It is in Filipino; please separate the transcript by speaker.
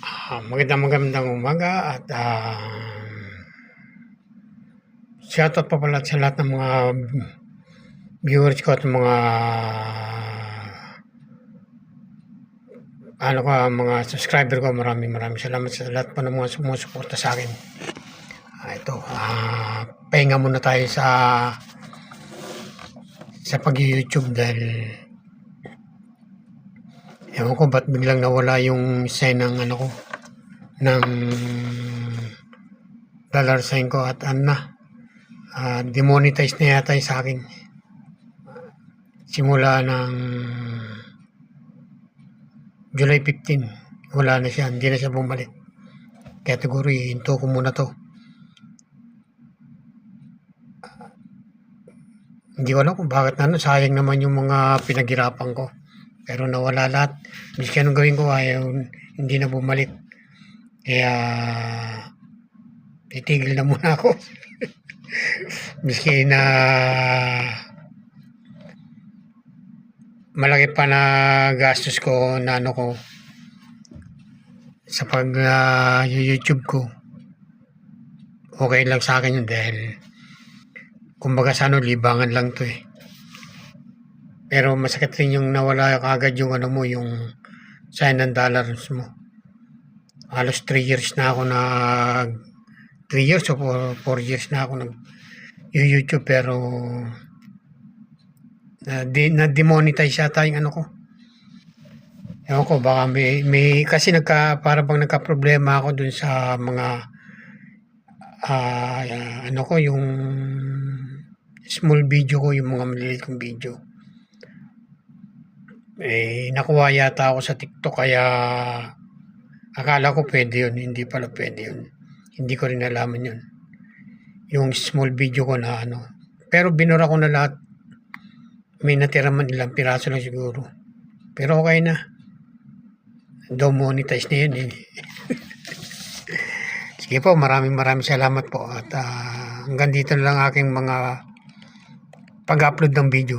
Speaker 1: Magandang umaga at shoutout pa pala sa lahat ng mga viewers ko at mga mga subscriber ko. Maraming salamat sa lahat pa ng mga sumusuporta sa akin. Pahinga muna tayo sa pag-YouTube dahil ewan ko ba't biglang nawala yung sign ng ng dollar sign ko at demonetize na yata sa akin simula ng July 15. Wala na siya, hindi na siya bumalik, kaya siguro ihinto ko muna to. Hindi ko alam kung bakit sayang naman yung mga pinaghirapan ko, pero nawala lahat. Miski anong gawin ko, hindi na bumalik, kaya titigil na muna ako. Miski na malaki pa na gastos ko na ko sa pag YouTube ko, okay lang sa akin yun dahil kumbaga sa libangan lang to eh. Pero masakit rin yung nawala kagad yung yung sign ng dollars mo. Halos 3 years na ako 3 years o 4 years na ako YouTube, pero na-demonetize yata yung ko. Ewan ko, baka may kasi para bang nagka-problema ako dun sa mga yung small video ko, yung mga maliliit kong video. Nakuha yata ako sa TikTok, kaya akala ko pwede yun, hindi pala pwede yun. Hindi ko rin nalaman yun, yung small video ko na pero binura ko na lahat. May natira man ilang piraso lang siguro, pero okay na, monetize na yun eh. Sige po, maraming salamat po at hanggang dito na lang aking mga pag-upload ng video.